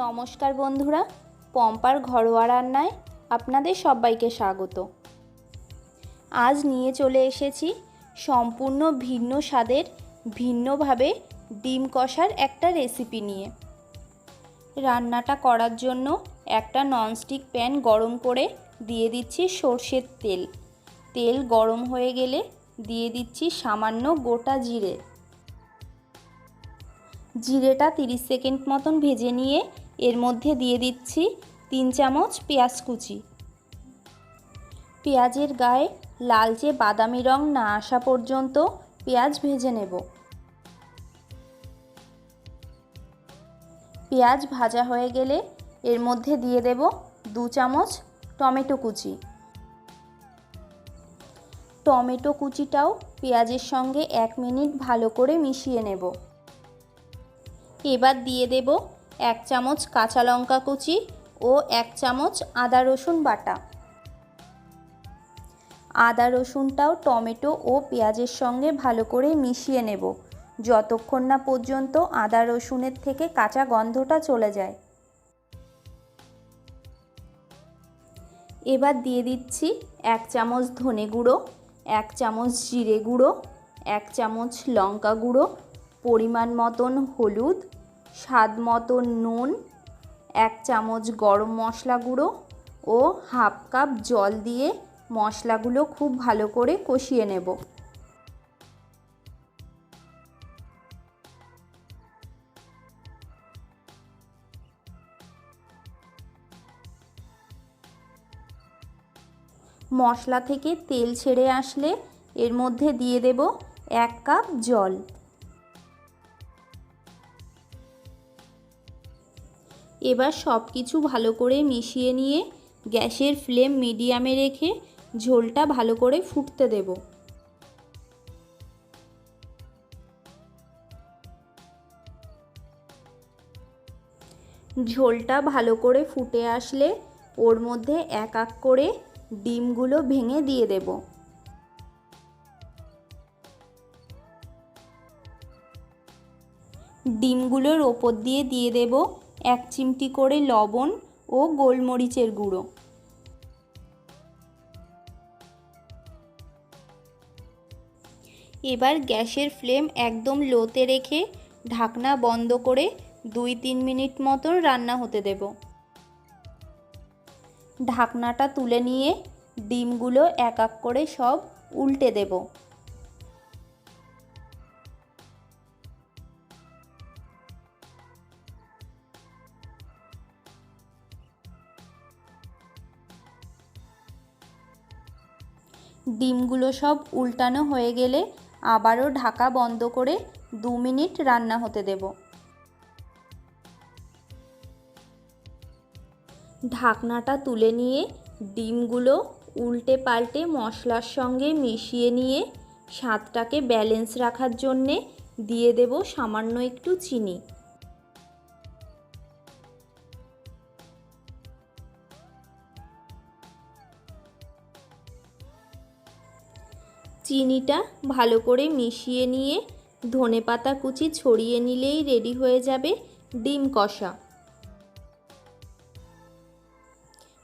নমস্কার বন্ধুরা, পম্পার ঘরোয়া রান্নায় আপনাদের সবাইকে স্বাগত। আজ নিয়ে চলে এসেছি সম্পূর্ণ ভিন্ন স্বাদের ভিন্নভাবে ডিম কষার একটা রেসিপি নিয়ে। রান্নাটা করার জন্য একটা ননস্টিক প্যান গরম করে দিয়ে দিচ্ছি সর্ষের তেল। তেল গরম হয়ে গেলে দিয়ে দিচ্ছি সামান্য গোটা জিরে। জিরেটা 30 সেকেন্ড মতন ভেজে নিয়ে এর মধ্যে দিয়ে দিচ্ছি 3 চামচ পেঁয়াজ কুচি। পেঁয়াজের গায়ে লালচে বাদামি রং না আসা পর্যন্ত পেঁয়াজ ভেজে নেব। পেঁয়াজ ভাজা হয়ে গেলে এর মধ্যে দিয়ে দেব 2 চামচ টমেটো কুচি। টমেটো কুচিটাও পেঁয়াজের সঙ্গে 1 মিনিট ভালো করে মিশিয়ে নেব। এবার দিয়ে দেব 1 চামচ কাঁচা লঙ্কা কুচি ও 1 চামচ আদা রসুন বাটা। আদা রসুনটাও টমেটো ও পেঁয়াজের সঙ্গে ভালো করে মিশিয়ে নেব যতক্ষণ না পর্যন্ত আদা রসুনের থেকে কাঁচা গন্ধটা চলে যায়। এবার দিয়ে দিচ্ছি 1 চামচ ধনে গুঁড়ো, 1 চামচ জিরে গুঁড়ো, 1 চামচ লঙ্কা গুঁড়ো, পরিমাণ মতন হলুদ, স্বাদ মতন নুন, 1 চামচ গরম মশলা গুঁড়ো ও হাফ কাপ জল দিয়ে মশলাগুলো খুব ভালো করে কষিয়ে নেব। মশলা থেকে তেল ছেড়ে আসলে এর মধ্যে দিয়ে দেব 1 কাপ জল। এবার সব কিছু ভালো করে মিশিয়ে নিয়ে গ্যাসের ফ্লেম মিডিয়ামে রেখে ঝোলটা ভালো করে ফুটতে দেব। ঝোলটা ভালো করে ফুটে আসলে ওর মধ্যে এক এক করে ডিমগুলো ভেঙে দিয়ে দেব। ডিমগুলোর ওপর দিয়ে দেব 1 চিমটি করে লবণ ও গোলমরিচের গুঁড়ো। এবার গ্যাসের ফ্লেম একদম লোতে রেখে ঢাকনা বন্ধ করে 2-3 মিনিট মতন রান্না হতে দেব। ঢাকনাটা তুলে নিয়ে ডিমগুলো এক এক করে সব উল্টে দেব। ডিমগুলো সব উল্টানো হয়ে গেলে আবারও ঢাকা বন্ধ করে 2 মিনিট রান্না হতে দেব। ঢাকনাটা তুলে নিয়ে ডিমগুলো উল্টে পাল্টে মশলার সঙ্গে মিশিয়ে নিয়ে স্বাদটাকে ব্যালেন্স রাখার জন্যে দিয়ে দেব সামান্য একটু চিনি। চিনিটা ভালো করে মিশিয়ে নিয়ে ধনেপাতা কুচি ছড়িয়ে নিলেই রেডি হয়ে যাবে ডিম কষা।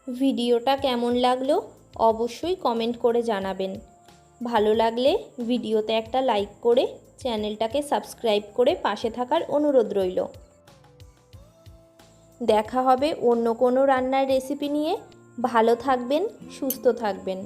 ভিডিওটা কেমন লাগলো অবশ্যই কমেন্ট করে জানাবেন। ভালো লাগলে ভিডিওতে একটা লাইক করে চ্যানেলটাকে সাবস্ক্রাইব করে পাশে থাকার অনুরোধ রইল। দেখা হবে অন্য কোনো রান্নার রেসিপি নিয়ে। ভালো থাকবেন, সুস্থ থাকবেন।